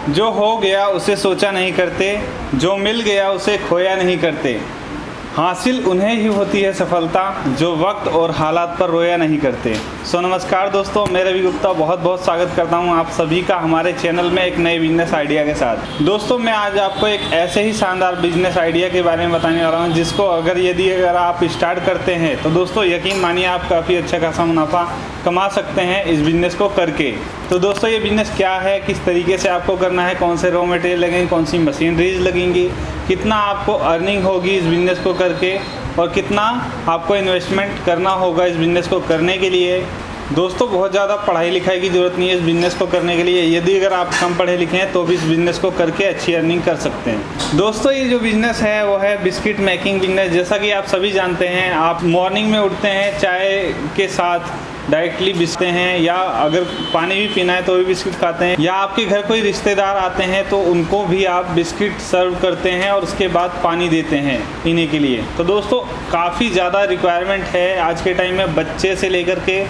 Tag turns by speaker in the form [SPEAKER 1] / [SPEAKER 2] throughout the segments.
[SPEAKER 1] जो हो गया उसे सोचा नहीं करते, जो मिल गया उसे खोया नहीं करते। हासिल उन्हें ही होती है सफलता जो वक्त और हालात पर रोया नहीं करते। सो नमस्कार दोस्तों, मैं रवि गुप्ता बहुत बहुत स्वागत करता हूं आप सभी का हमारे चैनल में एक नए बिजनेस आइडिया के साथ। दोस्तों मैं आज आपको एक ऐसे ही शानदार बिजनेस आइडिया के बारे में बताने वाला हूं जिसको अगर आप स्टार्ट करते हैं तो दोस्तों यकीन मानिए आप काफ़ी अच्छा खासा मुनाफा कमा सकते हैं इस बिज़नेस को करके। तो दोस्तों ये बिज़नेस क्या है, किस तरीके से आपको करना है, कौन से रॉ मटेरियल लगेंगे, कौन सी मशीनरीज लगेंगी, कितना आपको अर्निंग होगी इस बिज़नेस को करके और कितना आपको इन्वेस्टमेंट करना होगा इस बिज़नेस को करने के लिए। दोस्तों बहुत ज़्यादा पढ़ाई लिखाई की ज़रूरत नहीं है इस बिज़नेस को करने के लिए। यदि अगर आप कम पढ़े लिखे हैं तो भी इस बिज़नेस को करके अच्छी अर्निंग कर सकते हैं। दोस्तों ये जो बिज़नेस है वो है बिस्किट मेकिंग बिज़नेस। जैसा कि आप सभी जानते हैं, आप मॉर्निंग में उठते हैं चाय के साथ डायरेक्टली बिस्ते हैं, या अगर पानी भी पीना है तो भी बिस्किट खाते हैं, या आपके घर कोई रिश्तेदार आते हैं तो उनको भी आप बिस्किट सर्व करते हैं और उसके बाद पानी देते हैं पीने के लिए। तो दोस्तों काफ़ी ज़्यादा रिक्वायरमेंट है आज के टाइम में, बच्चे से लेकर के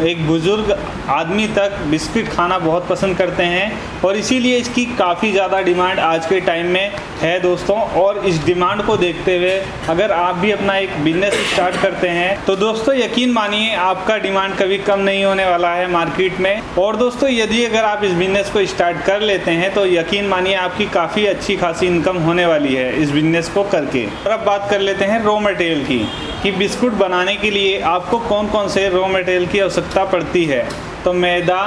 [SPEAKER 1] एक बुज़ुर्ग आदमी तक बिस्किट खाना बहुत पसंद करते हैं और इसीलिए इसकी काफ़ी ज़्यादा डिमांड आज के टाइम में है दोस्तों। और इस डिमांड को देखते हुए अगर आप भी अपना एक बिजनेस स्टार्ट करते हैं तो दोस्तों यकीन मानिए आपका डिमांड कभी कम नहीं होने वाला है मार्केट में। और दोस्तों यदि अगर आप इस बिज़नेस को स्टार्ट कर लेते हैं तो यकीन मानिए आपकी काफ़ी अच्छी खासी इनकम होने वाली है इस बिज़नेस को करके। और अब बात कर लेते हैं रॉ मटेरियल की, कि बिस्कुट बनाने के लिए आपको कौन कौन से रॉ मटेरियल की आवश्यकता पड़ती है। तो मैदा,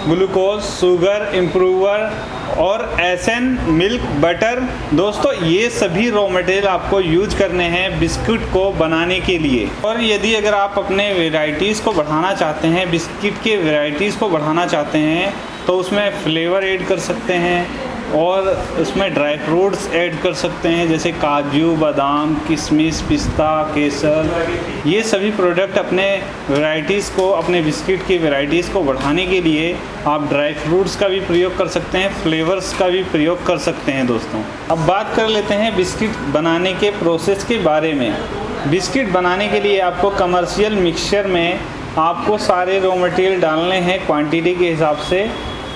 [SPEAKER 1] ग्लूकोज, शुगर, इम्प्रूवर और एसन, मिल्क, बटर। दोस्तों ये सभी रॉ मटेरियल आपको यूज करने हैं बिस्कुट को बनाने के लिए। और यदि अगर आप अपने वेराइटीज़ को बढ़ाना चाहते हैं, बिस्किट के वेराइटीज़ को बढ़ाना चाहते हैं तो उसमें फ्लेवर ऐड कर सकते हैं और उसमें ड्राई फ्रूट्स ऐड कर सकते हैं जैसे काजू, बादाम, किशमिश, पिस्ता, केसर। ये सभी प्रोडक्ट अपने वैरायटीज़ को, अपने बिस्किट की वैरायटीज़ को बढ़ाने के लिए आप ड्राई फ्रूट्स का भी प्रयोग कर सकते हैं, फ्लेवर्स का भी प्रयोग कर सकते हैं दोस्तों। अब बात कर लेते हैं बिस्किट बनाने के प्रोसेस के बारे में। बिस्किट बनाने के लिए आपको कमर्शियल मिक्सचर में आपको सारे रॉ मटेरियल डालने हैं क्वांटिटी के हिसाब से,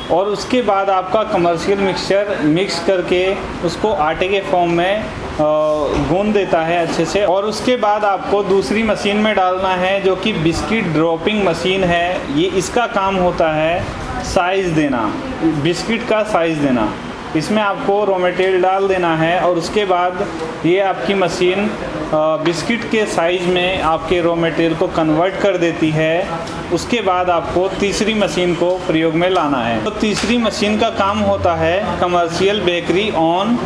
[SPEAKER 1] और उसके बाद आपका कमर्शियल मिक्सचर मिक्स करके उसको आटे के फॉर्म में गूंद देता है अच्छे से। और उसके बाद आपको दूसरी मशीन में डालना है जो कि बिस्किट ड्रॉपिंग मशीन है। ये इसका काम होता है साइज़ देना, बिस्किट का साइज़ देना। इसमें आपको रॉ मटेरियल डाल देना है और उसके बाद ये आपकी मशीन बिस्किट के साइज़ में आपके रॉ मटेरियल को कन्वर्ट कर देती है। उसके बाद आपको तीसरी मशीन को प्रयोग में लाना है। तो तीसरी मशीन का काम होता है कमर्शियल बेकरी ऑन।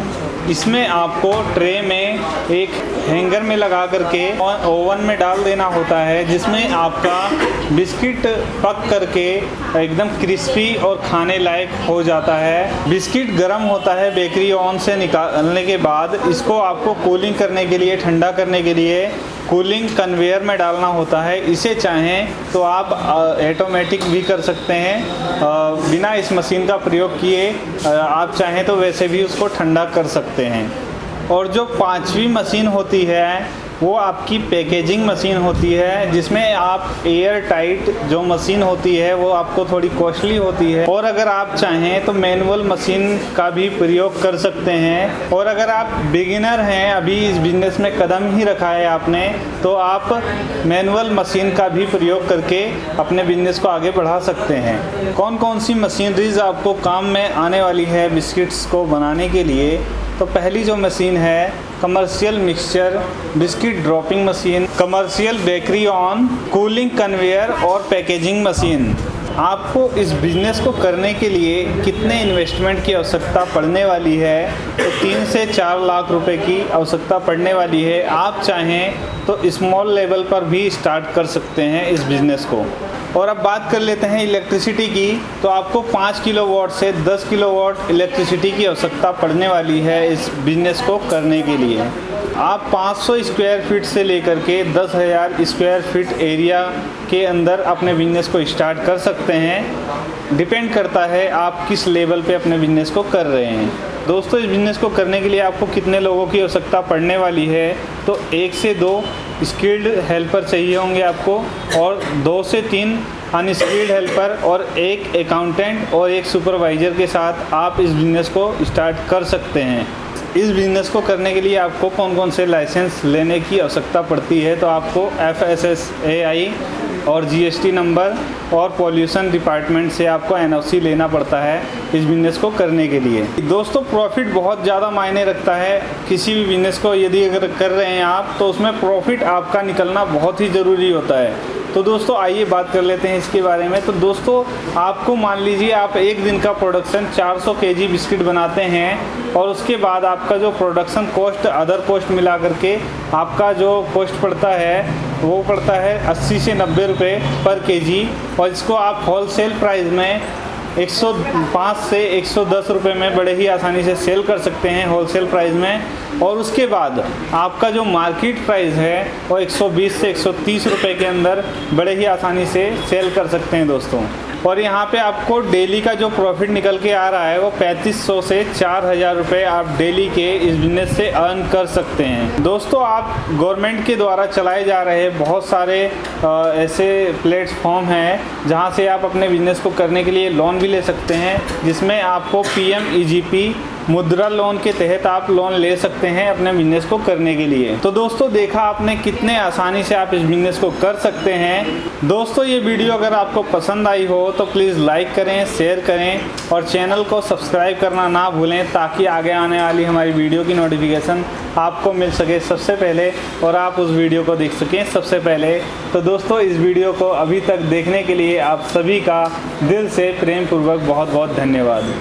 [SPEAKER 1] इसमें आपको ट्रे में एक हैंगर में लगा करके ओवन में डाल देना होता है, जिसमें आपका बिस्किट पक करके एकदम क्रिस्पी और खाने लायक हो जाता है। बिस्किट गर्म होता है बेकरी ऑन से निकालने के बाद, इसको आपको कूलिंग करने के लिए, ठंडा करने के लिए कूलिंग कन्वेयर में डालना होता है। इसे चाहें तो आप ऑटोमेटिक भी कर सकते हैं बिना इस मशीन का प्रयोग किए, आप चाहें तो वैसे भी उसको ठंडा कर सकते हैं। और जो पांचवी मशीन होती है वो आपकी पैकेजिंग मशीन होती है, जिसमें आप एयर टाइट जो मशीन होती है वो आपको थोड़ी कॉस्टली होती है। और अगर आप चाहें तो मैनुअल मशीन का भी प्रयोग कर सकते हैं। और अगर आप बिगिनर हैं, अभी इस बिज़नेस में कदम ही रखा है आपने, तो आप मैनुअल मशीन का भी प्रयोग करके अपने बिज़नेस को आगे बढ़ा सकते हैं। कौन कौन सी मशीनरीज आपको काम में आने वाली है बिस्किट्स को बनाने के लिए? तो पहली जो मशीन है commercial mixture, biscuit dropping machine, commercial bakery on, cooling conveyor और पैकेजिंग मशीन। आपको इस बिज़नेस को करने के लिए कितने इन्वेस्टमेंट की आवश्यकता पड़ने वाली है? तो 3 से 4 लाख रुपए की आवश्यकता पड़ने वाली है। आप चाहें तो स्मॉल लेवल पर भी स्टार्ट कर सकते हैं इस बिज़नेस को। और अब बात कर लेते हैं इलेक्ट्रिसिटी की। तो आपको 5 किलोवाट से 10 किलोवाट इलेक्ट्रिसिटी की आवश्यकता पड़ने वाली है इस बिज़नेस को करने के लिए। आप 500 स्क्वायर फीट से लेकर के 10,000 स्क्वायर फीट एरिया के अंदर अपने बिज़नेस को स्टार्ट कर सकते हैं। डिपेंड करता है आप किस लेवल पे अपने बिज़नेस को कर रहे हैं। दोस्तों इस बिज़नेस को करने के लिए आपको कितने लोगों की आवश्यकता पड़ने वाली है? तो 1 से 2 स्किल्ड हेल्पर चाहिए होंगे आपको, और 2 से 3 अनस्किल्ड हेल्पर और एक अकाउंटेंट और एक सुपरवाइज़र के साथ आप इस बिज़नेस को स्टार्ट कर सकते हैं। इस बिज़नेस को करने के लिए आपको कौन कौन से लाइसेंस लेने की आवश्यकता पड़ती है, तो आपको FSSAI और GST नंबर और पॉल्यूशन डिपार्टमेंट से आपको NOC लेना पड़ता है इस बिज़नेस को करने के लिए। दोस्तों प्रॉफिट बहुत ज़्यादा मायने रखता है किसी भी बिज़नेस को यदि अगर कर रहे हैं आप, तो उसमें प्रॉफिट आपका निकलना बहुत ही ज़रूरी होता है। तो दोस्तों आइए बात कर लेते हैं इसके बारे में। तो दोस्तों आपको मान लीजिए आप एक दिन का प्रोडक्शन 400 kg बिस्किट बनाते हैं और उसके बाद आपका जो प्रोडक्शन कॉस्ट अदर कॉस्ट मिला करके आपका जो कॉस्ट पड़ता है वो पड़ता है 80 से 90 रुपये पर केजी, और इसको आप होलसेल प्राइस में 105 से 110 रुपये में बड़े ही आसानी से सेल कर सकते हैं होलसेल प्राइस में। और उसके बाद आपका जो मार्केट प्राइस है वो 120 से 130 रुपये के अंदर बड़े ही आसानी से सेल कर सकते हैं दोस्तों। और यहाँ पे आपको डेली का जो प्रॉफिट निकल के आ रहा है वो 3500 से 4000 रुपये आप डेली के इस बिज़नेस से अर्न कर सकते हैं। दोस्तों आप गवर्नमेंट के द्वारा चलाए जा रहे बहुत सारे ऐसे प्लेटफॉर्म हैं जहाँ से आप अपने बिज़नेस को करने के लिए लोन भी ले सकते हैं, जिसमें आपको PMEGP मुद्रा लोन के तहत आप लोन ले सकते हैं अपने बिज़नेस को करने के लिए। तो दोस्तों देखा आपने कितने आसानी से आप इस बिज़नेस को कर सकते हैं। दोस्तों ये वीडियो अगर आपको पसंद आई हो तो प्लीज़ लाइक करें, शेयर करें और चैनल को सब्सक्राइब करना ना भूलें, ताकि आगे आने वाली हमारी वीडियो की नोटिफिकेशन आपको मिल सके सबसे पहले और आप उस वीडियो को देख सकें सबसे पहले। तो दोस्तों इस वीडियो को अभी तक देखने के लिए आप सभी का दिल से प्रेम पूर्वक बहुत बहुत धन्यवाद।